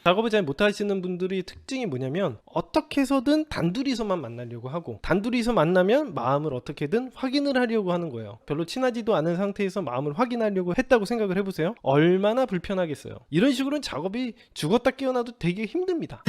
작업을 잘 못하시는 분들의 특징이 뭐냐면 어떻게 해서든 단둘이서만 만나려고 하고, 단둘이서 만나면 마음을 어떻게든 확인을 하려고 하는 거예요. 별로 친하지도 않은 상태에서 마음을 확인하려고 했다고 생각을 해보세요. 얼마나 불편하겠어요. 이런 식으로는 작업이 죽었다 깨어나도 되게 힘듭니다.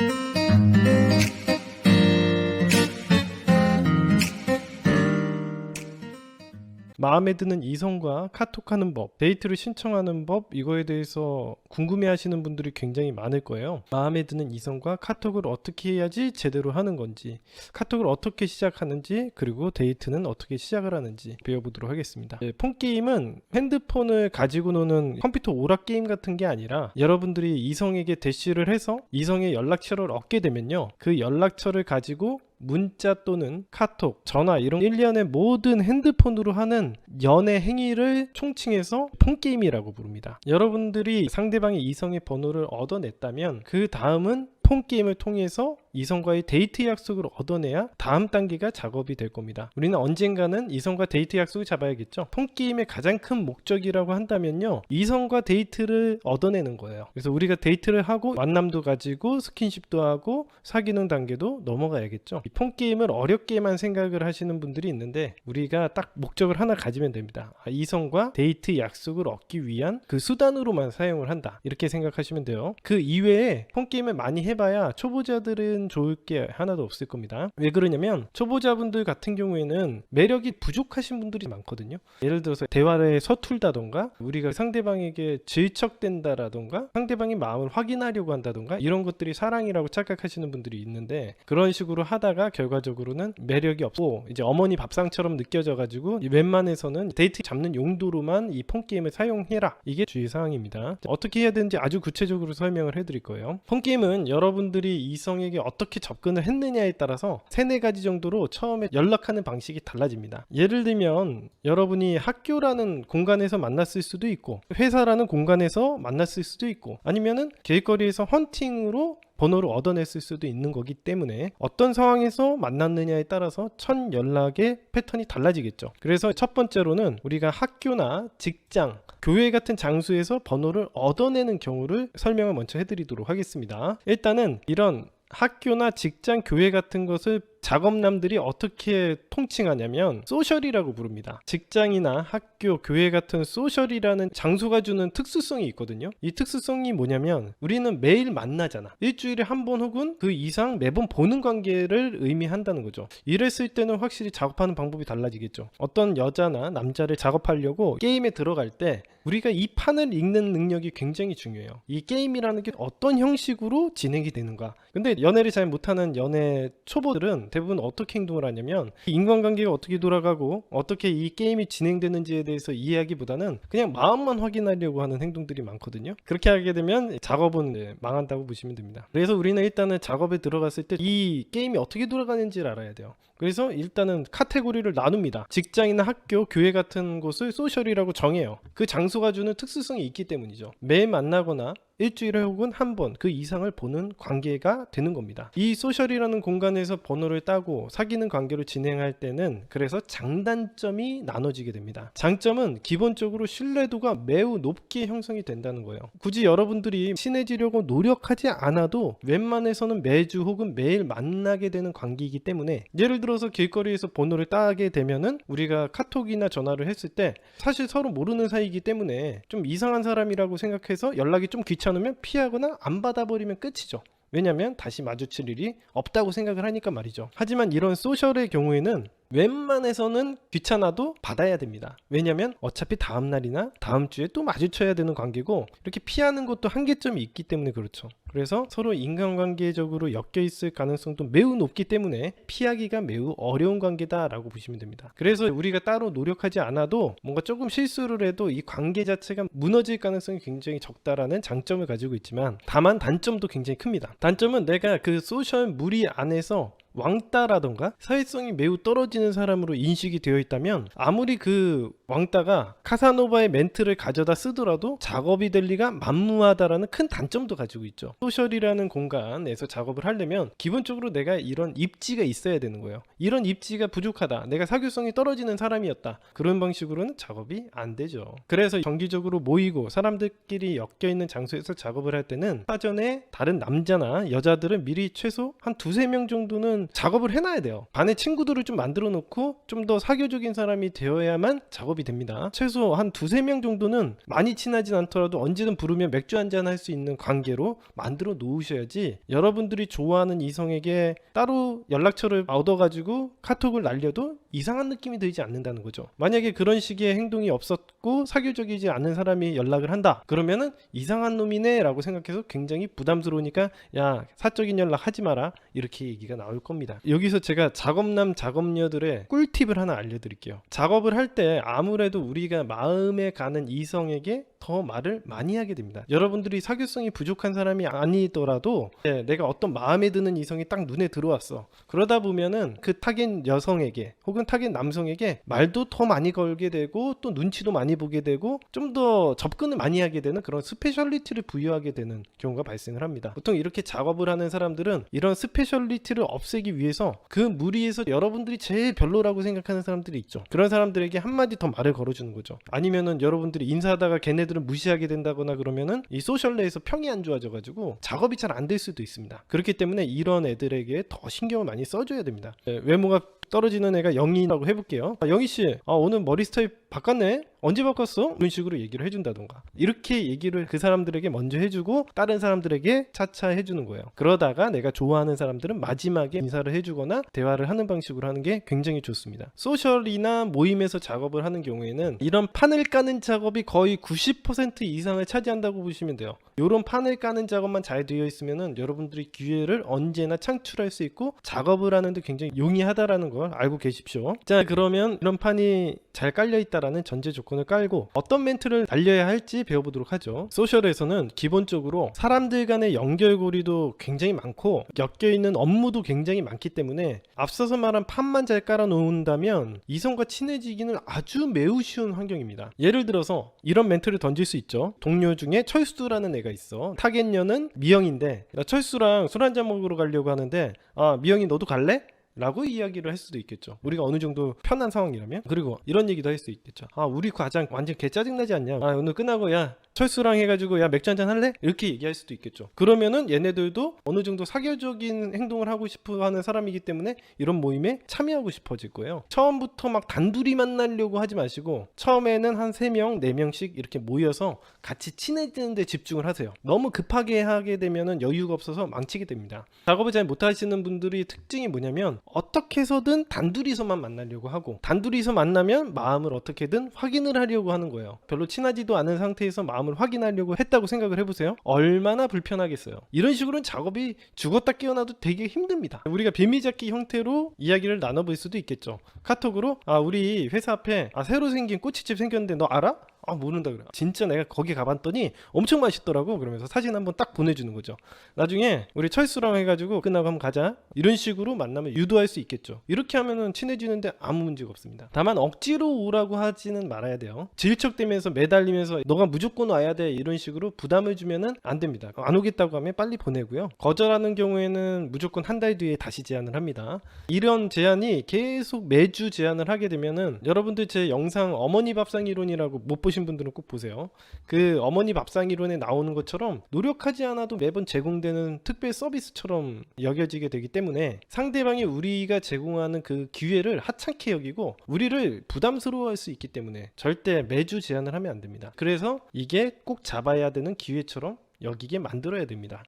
마음에 드는 이성과 카톡하는 법, 데이트를 신청하는 법, 이거에 대해서 궁금해하시는 분들이 굉장히 많을 거예요. 마음에 드는 이성과 카톡을 어떻게 해야지 제대로 하는 건지, 카톡을 어떻게 시작하는지, 그리고 데이트는 어떻게 시작을 하는지 배워보도록 하겠습니다. 폰게임은 핸드폰을 가지고 노는 컴퓨터 오락 게임 같은 게 아니라, 여러분들이 이성에게 대시를 해서 이성의 연락처를 얻게 되면요, 그 연락처를 가지고 문자 또는 카톡, 전화, 이런 일련의 모든 핸드폰으로 하는 연애 행위를 총칭해서 폰게임이라고 부릅니다. 여러분들이 상대방의 이성의 번호를 얻어냈다면 그 다음은 폰게임을 통해서 이성과의 데이트 약속을 얻어내야 다음 단계가 작업이 될 겁니다. 우리는 언젠가는 이성과 데이트 약속을 잡아야겠죠. 폰게임의 가장 큰 목적이라고 한다면요, 이성과 데이트를 얻어내는 거예요. 그래서 우리가 데이트를 하고 만남도 가지고 스킨십도 하고 사귀는 단계도 넘어가야겠죠. 이 폰게임을 어렵게만 생각을 하시는 분들이 있는데, 우리가 딱 목적을 하나 가지면 됩니다. 이성과 데이트 약속을 얻기 위한 그 수단으로만 사용을 한다, 이렇게 생각하시면 돼요. 그 이외에 폰게임을 많이 해봐야 초보자들은 좋을 게 하나도 없을 겁니다. 왜 그러냐면 초보자분들 같은 경우에는 매력이 부족하신 분들이 많거든요. 예를 들어서 대화에 서툴다던가, 우리가 상대방에게 질척된다라던가, 상대방의 마음을 확인하려고 한다던가, 이런 것들이 사랑이라고 착각하시는 분들이 있는데, 그런 식으로 하다가 결과적으로는 매력이 없고 이제 어머니 밥상처럼 느껴져 가지고 웬만해서는 데이트 잡는 용도로만 이 폰게임을 사용해라, 이게 주의사항입니다. 어떻게 해야 되는지 아주 구체적으로 설명을 해드릴 거예요. 폰게임은 여러분들이 이성에게 어떻게 접근을 했느냐에 따라서 3-4가지 정도로 처음에 연락하는 방식이 달라집니다. 예를 들면 여러분이 학교라는 공간에서 만났을 수도 있고, 회사라는 공간에서 만났을 수도 있고, 아니면은 길거리에서 헌팅으로 번호를 얻어냈을 수도 있는 거기 때문에 어떤 상황에서 만났느냐에 따라서 첫 연락의 패턴이 달라지겠죠. 그래서 첫 번째로는 우리가 학교나 직장, 교회 같은 장소에서 번호를 얻어내는 경우를 설명을 먼저 해드리도록 하겠습니다. 일단은 이런 학교나 직장, 교회 같은 것을 작업남들이 어떻게 통칭하냐면 소셜이라고 부릅니다. 직장이나 학교, 교회 같은 소셜이라는 장소가 주는 특수성이 있거든요. 이 특수성이 뭐냐면 우리는 매일 만나잖아. 일주일에 한 번 혹은 그 이상 매번 보는 관계를 의미한다는 거죠. 이랬을 때는 확실히 작업하는 방법이 달라지겠죠. 어떤 여자나 남자를 작업하려고 게임에 들어갈 때 우리가 이 판을 읽는 능력이 굉장히 중요해요. 이 게임이라는 게 어떤 형식으로 진행이 되는가. 근데 연애를 잘 못하는 연애 초보들은 대부분 어떻게 행동을 하냐면 인간관계가 어떻게 돌아가고 어떻게 이 게임이 진행되는지에 대해서 이해하기보다는 그냥 마음만 확인하려고 하는 행동들이 많거든요. 그렇게 하게 되면 작업은 망한다고 보시면 됩니다. 그래서 우리는 일단은 작업에 들어갔을 때 이 게임이 어떻게 돌아가는지를 알아야 돼요. 그래서 일단은 카테고리를 나눕니다. 직장이나 학교, 교회 같은 곳을 소셜이라고 정해요. 그 장소가 주는 특수성이 있기 때문이죠. 매일 만나거나 일주일에 혹은 한 번 그 이상을 보는 관계가 되는 겁니다. 이 소셜이라는 공간에서 번호를 따고 사귀는 관계로 진행할 때는 그래서 장단점이 나눠지게 됩니다. 장점은 기본적으로 신뢰도가 매우 높게 형성이 된다는 거예요. 굳이 여러분들이 친해지려고 노력하지 않아도 웬만해서는 매주 혹은 매일 만나게 되는 관계이기 때문에, 예를 들어서 길거리에서 번호를 따게 되면은 우리가 카톡이나 전화를 했을 때 사실 서로 모르는 사이이기 때문에 좀 이상한 사람이라고 생각해서 연락이 좀 귀찮으면 피하거나 안 받아버리면 끝이죠. 왜냐면 다시 마주칠 일이 없다고 생각을 하니까 말이죠. 하지만 이런 소셜의 경우에는 웬만해서는 귀찮아도 받아야 됩니다. 왜냐면 어차피 다음날이나 다음 주에 또 마주쳐야 되는 관계고, 이렇게 피하는 것도 한계점이 있기 때문에 그렇죠. 그래서 서로 인간관계적으로 엮여 있을 가능성도 매우 높기 때문에 피하기가 매우 어려운 관계다라고 보시면 됩니다. 그래서 우리가 따로 노력하지 않아도 뭔가 조금 실수를 해도 이 관계 자체가 무너질 가능성이 굉장히 적다라는 장점을 가지고 있지만, 다만 단점도 굉장히 큽니다. 단점은 내가 그 소셜 무리 안에서 왕따라던가 사회성이 매우 떨어지는 사람으로 인식이 되어 있다면 아무리 그 왕따가 카사노바의 멘트를 가져다 쓰더라도 작업이 될 리가 만무하다라는 큰 단점도 가지고 있죠. 소셜이라는 공간에서 작업을 하려면 기본적으로 내가 이런 입지가 있어야 되는 거예요. 이런 입지가 부족하다, 내가 사교성이 떨어지는 사람이었다, 그런 방식으로는 작업이 안 되죠. 그래서 정기적으로 모이고 사람들끼리 엮여있는 장소에서 작업을 할 때는 사전에 다른 남자나 여자들은 미리 최소 한 두세 명 정도는 작업을 해놔야 돼요. 반에 친구들을 좀 만들어 놓고 좀 더 사교적인 사람이 되어야만 작업이 됩니다. 최소 한 두세 명 정도는 많이 친하진 않더라도 언제든 부르면 맥주 한잔 할 수 있는 관계로 만들어 놓으셔야지 여러분들이 좋아하는 이성에게 따로 연락처를 얻어가지고 카톡을 날려도 이상한 느낌이 들지 않는다는 거죠. 만약에 그런 식의 행동이 없었고 사교적이지 않은 사람이 연락을 한다 그러면은 이상한 놈이네 라고 생각해서 굉장히 부담스러우니까 야, 사적인 연락 하지 마라, 이렇게 얘기가 나올 겁니다. 여기서 제가 작업남 작업녀들의 꿀팁을 하나 알려드릴게요. 작업을 할 때 아무래도 우리가 마음에 가는 이성에게 더 말을 많이 하게 됩니다. 여러분들이 사교성이 부족한 사람이 아니더라도 내가 어떤 마음에 드는 이성이 딱 눈에 들어왔어. 그러다 보면은 그 타겟 여성에게 혹은 타겟 남성에게 말도 더 많이 걸게 되고 또 눈치도 많이 보게 되고 좀 더 접근을 많이 하게 되는 그런 스페셜리티를 부여하게 되는 경우가 발생을 합니다. 보통 이렇게 작업을 하는 사람들은 이런 스페셜리티를 없애기 위해서 그 무리에서 여러분들이 제일 별로라고 생각하는 사람들이 있죠. 그런 사람들에게 한마디 더 말을 걸어주는 거죠. 아니면은 여러분들이 인사하다가 걔네들은 무시하게 된다거나 그러면은 이 소셜 내에서 평이 안 좋아져가지고 작업이 잘 안 될 수도 있습니다. 그렇기 때문에 이런 애들에게 더 신경을 많이 써줘야 됩니다. 외모가 떨어지는 애가 영희라고 해볼게요. 영희씨, 오늘 머리 스타일 바꿨네? 언제 바꿨어? 이런 식으로 얘기를 해준다던가, 이렇게 얘기를 그 사람들에게 먼저 해주고 다른 사람들에게 차차 해주는 거예요. 그러다가 내가 좋아하는 사람들은 마지막에 인사를 해주거나 대화를 하는 방식으로 하는 게 굉장히 좋습니다. 소셜이나 모임에서 작업을 하는 경우에는 이런 판을 까는 작업이 거의 90% 이상을 차지한다고 보시면 돼요. 이런 판을 까는 작업만 잘 되어 있으면은 여러분들이 기회를 언제나 창출할 수 있고 작업을 하는데 굉장히 용이하다라는 걸 알고 계십시오. 자, 그러면 이런 판이 잘 깔려 있다라는 전제 조건을 깔고 어떤 멘트를 날려야 할지 배워보도록 하죠. 소셜에서는 기본적으로 사람들 간의 연결고리도 굉장히 많고 엮여있는 업무도 굉장히 많기 때문에 앞서서 말한 판만 잘 깔아 놓는다면 이성과 친해지기는 아주 매우 쉬운 환경입니다. 예를 들어서 이런 멘트를 던질 수 있죠. 동료 중에 철수라는 애가 있어. 타겟녀는 미영인데 나 철수랑 술 한잔 먹으러 가려고 하는데 미영이 너도 갈래? 라고 이야기를 할 수도 있겠죠. 우리가 어느 정도 편한 상황이라면. 그리고 이런 얘기도 할 수 있겠죠. 우리 과장 완전 개 짜증나지 않냐? 오늘 끝나고 야 철수랑 해가지고 야 맥주 한잔 할래? 이렇게 얘기할 수도 있겠죠. 그러면은 얘네들도 어느 정도 사교적인 행동을 하고 싶어 하는 사람이기 때문에 이런 모임에 참여하고 싶어질 거예요. 처음부터 막 단둘이 만나려고 하지 마시고 처음에는 한 3명, 4명씩 이렇게 모여서 같이 친해지는 데 집중을 하세요. 너무 급하게 하게 되면은 여유가 없어서 망치게 됩니다. 작업을 잘 못하시는 분들이 특징이 뭐냐면 어떻게 해서든 단둘이서만 만나려고 하고 단둘이서 만나면 마음을 어떻게든 확인을 하려고 하는 거예요. 별로 친하지도 않은 상태에서 마음을 확인하려고 했다고 생각을 해보세요. 얼마나 불편하겠어요. 이런 식으로는 작업이 죽었다 깨어나도 되게 힘듭니다. 우리가 비밀잡기 형태로 이야기를 나눠볼 수도 있겠죠. 카톡으로 우리 회사 앞에 새로 생긴 꼬치집 생겼는데 너 알아? 모른다 그래. 진짜 내가 거기 가봤더니 엄청 맛있더라고. 그러면서 사진 한번 딱 보내주는 거죠. 나중에 우리 철수랑 해가지고 끝나고 한번 가자. 이런 식으로 만나면 유도할 수 있겠죠. 이렇게 하면은 친해지는데 아무 문제가 없습니다. 다만 억지로 오라고 하지는 말아야 돼요. 질척대면서 매달리면서 너가 무조건 와야 돼 이런 식으로 부담을 주면은 안 됩니다. 안 오겠다고 하면 빨리 보내고요. 거절하는 경우에는 무조건 한 달 뒤에 다시 제안을 합니다. 이런 제안이 계속 매주 제안을 하게 되면은 여러분들 제 영상 어머니 밥상 이론이라고 못 보신 분들은 꼭 보세요. 그 어머니 밥상 이론에 나오는 것처럼 노력하지 않아도 매번 제공되는 특별 서비스처럼 여겨지게 되기 때문에 상대방이 우리가 제공하는 그 기회를 하찮게 여기고 우리를 부담스러워할 수 있기 때문에 절대 매주 제안을 하면 안 됩니다. 그래서 이게 꼭 잡아야 되는 기회처럼 여기게 만들어야 됩니다.